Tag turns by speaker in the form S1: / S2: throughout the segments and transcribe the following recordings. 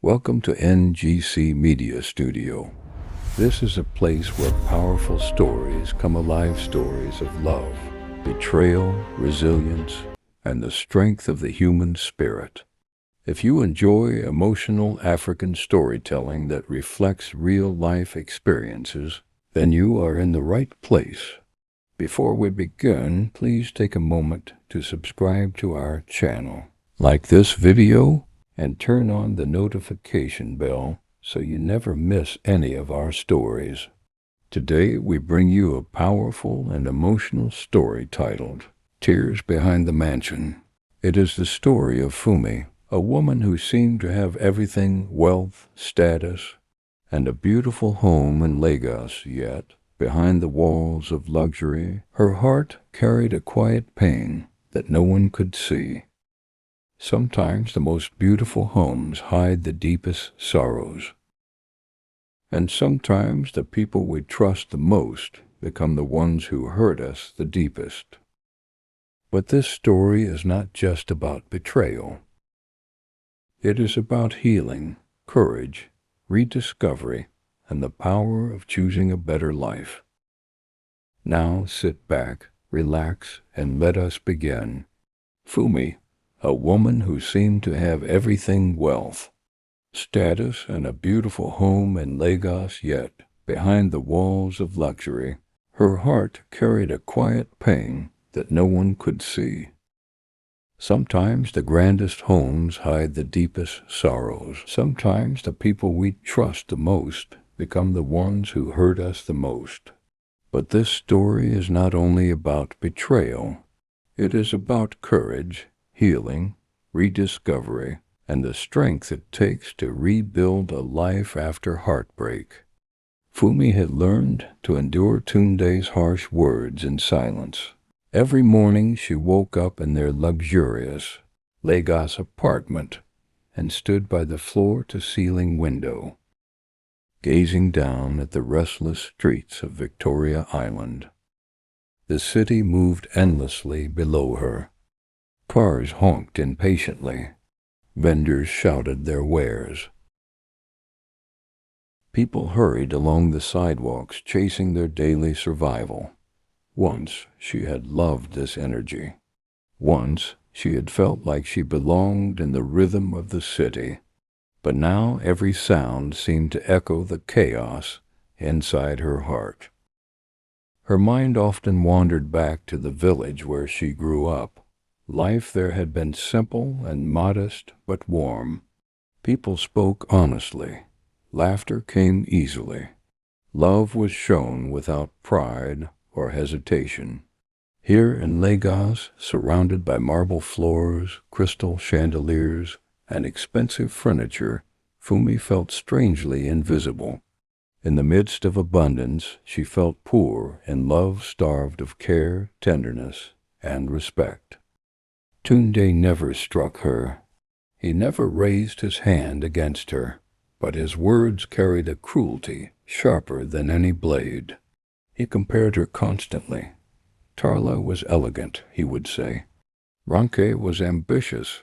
S1: Welcome to NGC Media Studio. This is a place where powerful stories come alive, stories of love, betrayal, resilience, and the strength of the human spirit. If you enjoy emotional African storytelling that reflects real-life experiences, then you are in the right place. Before we begin, please take a moment to subscribe to our channel. Like this video, and turn on the notification bell so you never miss any of our stories. Today we bring you a powerful and emotional story titled Tears Behind the Mansion. It is the story of Fumi, a woman who seemed to have everything: wealth, status, and a beautiful home in Lagos, yet behind the walls of luxury, her heart carried a quiet pain that no one could see. Sometimes the most beautiful homes hide the deepest sorrows. And sometimes the people we trust the most become the ones who hurt us the deepest. But this story is not just about betrayal. It is about healing, courage, rediscovery, and the power of choosing a better life. Now sit back, relax, and let us begin. Fumi, a woman who seemed to have everything: wealth, status, and a beautiful home in Lagos, yet behind the walls of luxury, her heart carried a quiet pain that no one could see. Sometimes the grandest homes hide the deepest sorrows. Sometimes the people we trust the most become the ones who hurt us the most. But this story is not only about betrayal. It is about courage, healing, rediscovery, and the strength it takes to rebuild a life after heartbreak. Fumi had learned to endure Tunde's harsh words in silence. Every morning she woke up in their luxurious Lagos apartment and stood by the floor-to-ceiling window, gazing down at the restless streets of Victoria Island. The city moved endlessly below her. Cars honked impatiently. Vendors shouted their wares. People hurried along the sidewalks, chasing their daily survival. Once she had loved this energy. Once she had felt like she belonged in the rhythm of the city. But now every sound seemed to echo the chaos inside her heart. Her mind often wandered back to the village where she grew up. Life there had been simple and modest, but warm. People spoke honestly. Laughter came easily. Love was shown without pride or hesitation. Here in Lagos, surrounded by marble floors, crystal chandeliers, and expensive furniture, Fumi felt strangely invisible. In the midst of abundance, she felt poor in love starved of care, tenderness, and respect. Tunde never struck her. He never raised his hand against her, but his words carried a cruelty sharper than any blade. He compared her constantly. Tarla was elegant, he would say. Ranke was ambitious.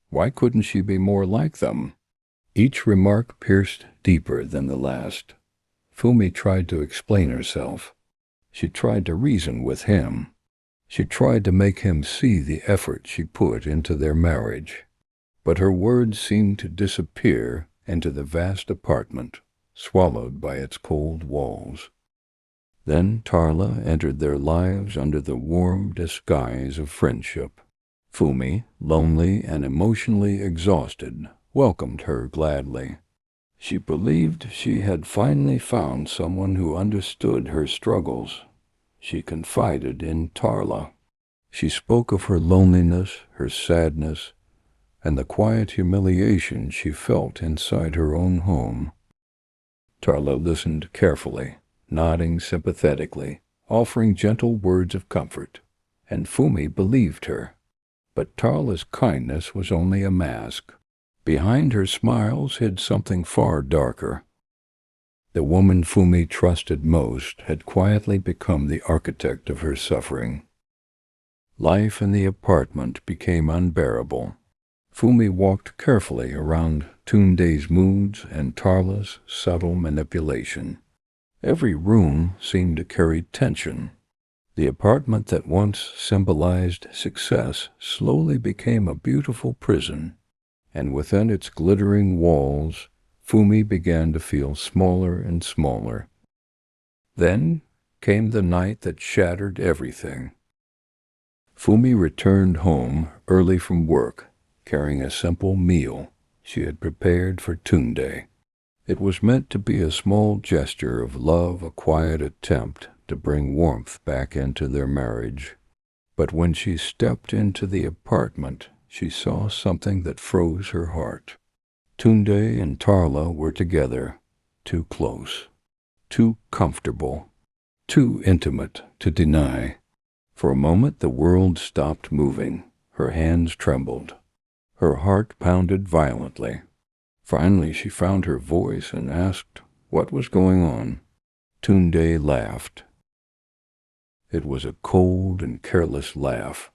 S1: Why couldn't she be more like them? Each remark pierced deeper than the last. Fumi tried to explain herself. She tried to reason with him. She tried to make him see the effort she put into their marriage. But her words seemed to disappear into the vast apartment, swallowed by its cold walls. Then Tarla entered their lives under the warm disguise of friendship. Fumi, lonely and emotionally exhausted, welcomed her gladly. She believed she had finally found someone who understood her struggles. She confided in Tarla. She spoke of her loneliness, her sadness, and the quiet humiliation she felt inside her own home. Tarla listened carefully, nodding sympathetically, offering gentle words of comfort, and Fumi believed her. But Tarla's kindness was only a mask. Behind her smiles hid something far darker. The woman Fumi trusted most had quietly become the architect of her suffering. Life in the apartment became unbearable. Fumi walked carefully around Tunde's moods and Tarla's subtle manipulation. Every room seemed to carry tension. The apartment that once symbolized success slowly became a beautiful prison, and within its glittering walls, Fumi began to feel smaller and smaller. Then came the night that shattered everything. Fumi returned home early from work, carrying a simple meal she had prepared for Tunde. It was meant to be a small gesture of love, a quiet attempt to bring warmth back into their marriage. But when she stepped into the apartment, she saw something that froze her heart. Tunde and Tarla were together, too close, too comfortable, too intimate to deny. For a moment the world stopped moving. Her hands trembled. Her heart pounded violently. Finally she found her voice and asked what was going on. Tunde laughed. It was a cold and careless laugh.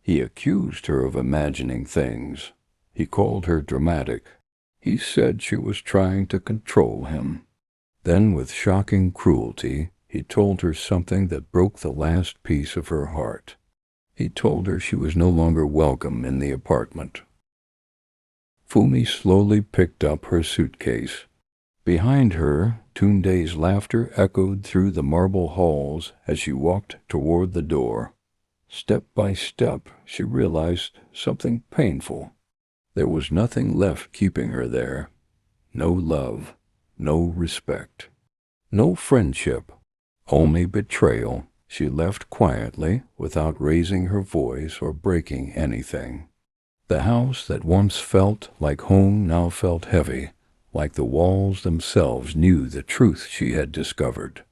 S1: He accused her of imagining things. He called her dramatic. He said she was trying to control him. Then, with shocking cruelty, he told her something that broke the last piece of her heart. He told her she was no longer welcome in the apartment. Fumi slowly picked up her suitcase. Behind her, Tunde's laughter echoed through the marble halls as she walked toward the door. Step by step, she realized something painful. There was nothing left keeping her there. No love, no respect, no friendship, only betrayal. She left quietly, without raising her voice or breaking anything. The house that once felt like home now felt heavy, like the walls themselves knew the truth she had discovered.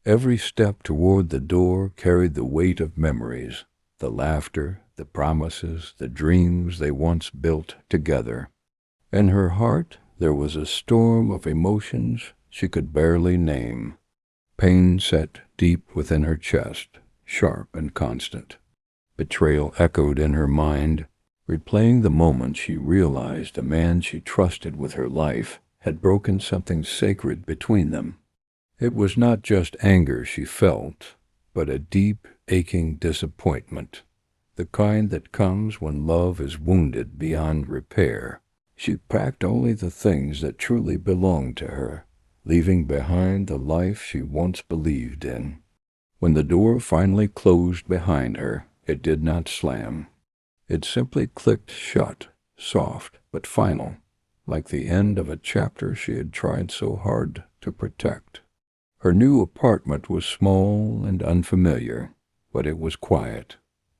S1: Every step toward the door carried the weight of memories, the laughter, the promises, the dreams they once built together. In her heart there was a storm of emotions she could barely name. Pain sat deep within her chest, sharp and constant. Betrayal echoed in her mind, replaying the moment she realized the man she trusted with her life had broken something sacred between them. It was not just anger she felt, but a deep, aching disappointment, the kind that comes when love is wounded beyond repair. She packed only the things that truly belonged to her, leaving behind the life she once believed in. When the door finally closed behind her, it did not slam. It simply clicked shut, soft but final, like the end of a chapter she had tried so hard to protect. Her new apartment was small and unfamiliar, but it was quiet.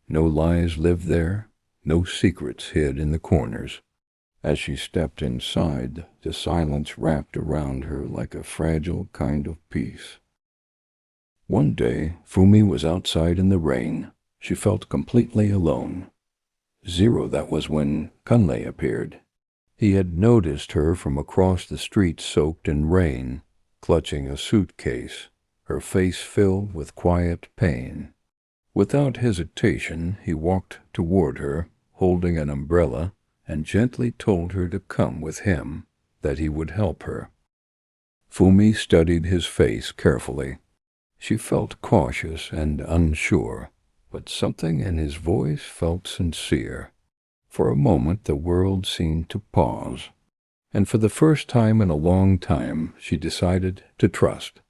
S1: No lies lived there, no secrets hid in the corners. As she stepped inside, the silence wrapped around her like a fragile kind of peace. One day, Fumi was outside in the rain. She felt completely alone. That was when Kunlay appeared. He had noticed her from across the street soaked in rain, clutching a suitcase, her face filled with quiet pain. Without hesitation, he walked toward her, holding an umbrella, and gently told her to come with him, that he would help her. Fumi studied his face carefully. She felt cautious and unsure, but something in his voice felt sincere. For a moment the world seemed to pause, and for the first time in a long time she decided to trust.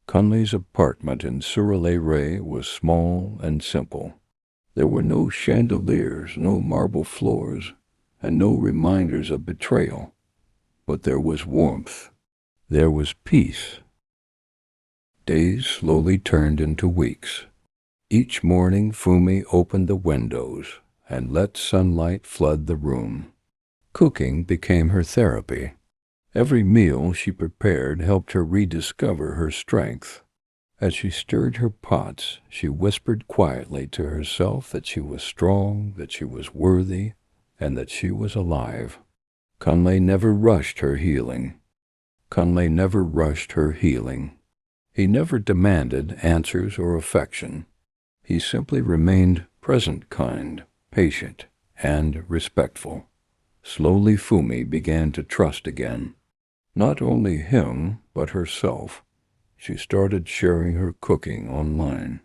S1: Kunlay's apartment in Surulayray was small and simple. There were no chandeliers, no marble floors, and no reminders of betrayal. But there was warmth. There was peace. Days slowly turned into weeks. Each morning Fumi opened the windows and let sunlight flood the room. Cooking became her therapy. Every meal she prepared helped her rediscover her strength. As she stirred her pots, she whispered quietly to herself that she was strong, that she was worthy, and that she was alive. Kunlay never rushed her healing. Kunlay never rushed her healing. He never demanded answers or affection. He simply remained present, kind, patient, and respectful. Slowly Fumi began to trust again. Not only him, but herself. She started sharing her cooking online.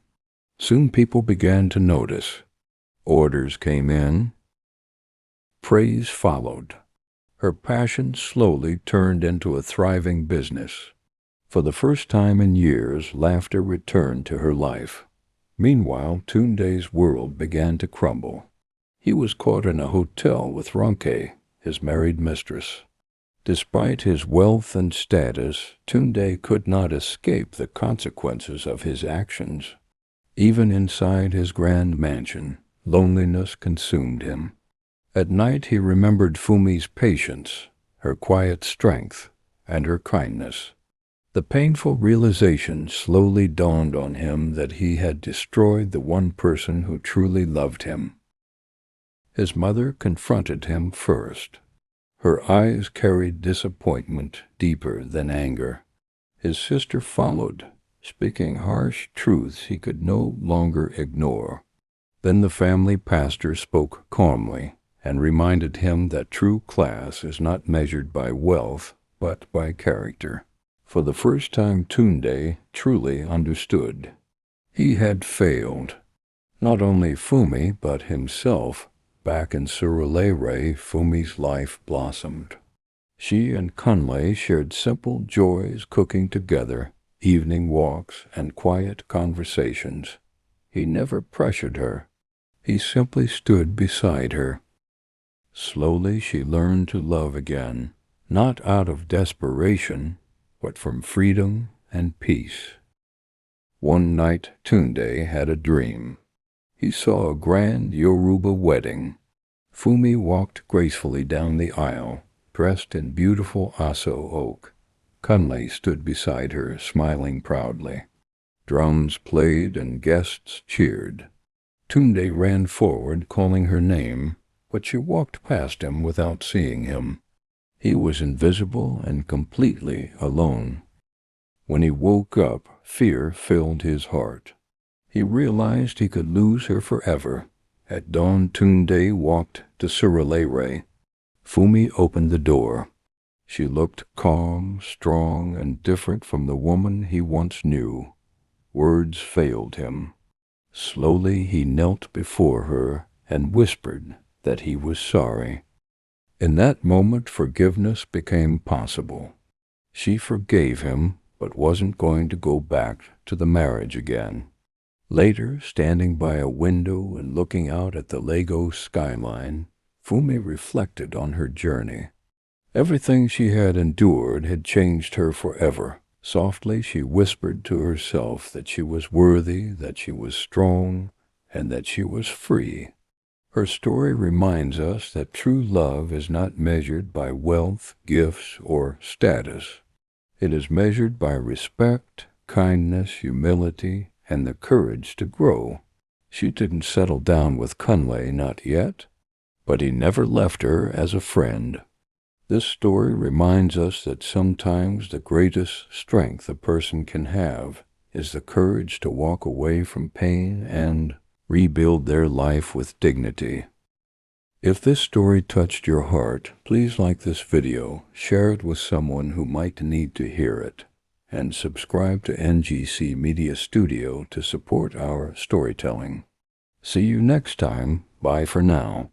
S1: Soon people began to notice. Orders came in. Praise followed. Her passion slowly turned into a thriving business. For the first time in years, laughter returned to her life. Meanwhile, Tunde's world began to crumble. He was caught in a hotel with Ronke, his married mistress. Despite his wealth and status, Tunde could not escape the consequences of his actions. Even inside his grand mansion, loneliness consumed him. At night he remembered Fumi's patience, her quiet strength, and her kindness. The painful realization slowly dawned on him that he had destroyed the one person who truly loved him. His mother confronted him first. Her eyes carried disappointment deeper than anger. His sister followed, speaking harsh truths he could no longer ignore. Then the family pastor spoke calmly and reminded him that true class is not measured by wealth, but by character. For the first time, Tunde truly understood. He had failed. Not only Fumi, but himself. Back in Surulayray, Fumi's life blossomed. She and Kunlay shared simple joys, cooking together, evening walks, and quiet conversations. He never pressured her. He simply stood beside her. Slowly she learned to love again, not out of desperation, but from freedom and peace. One night Tunde had a dream. He saw a grand Yoruba wedding. Fumi walked gracefully down the aisle, dressed in beautiful aso oak. Kunlay stood beside her, smiling proudly. Drums played and guests cheered. Tunde ran forward, calling her name, but she walked past him without seeing him. He was invisible and completely alone. When he woke up, fear filled his heart. He realized he could lose her forever. At dawn, Tunde walked to Surulayray. Fumi opened the door. She looked calm, strong, and different from the woman he once knew. Words failed him. Slowly he knelt before her and whispered that he was sorry. In that moment, forgiveness became possible. She forgave him, but wasn't going to go back to the marriage again. Later, standing by a window and looking out at the Lagos skyline, Fumi reflected on her journey. Everything she had endured had changed her forever. Softly she whispered to herself that she was worthy, that she was strong, and that she was free. Her story reminds us that true love is not measured by wealth, gifts, or status. It is measured by respect, kindness, humility, and the courage to grow. She didn't settle down with Kunlay, not yet, but he never left her as a friend. This story reminds us that sometimes the greatest strength a person can have is the courage to walk away from pain and rebuild their life with dignity. If this story touched your heart, please like this video, share it with someone who might need to hear it, and subscribe to NGC Media Studio to support our storytelling. See you next time. Bye for now.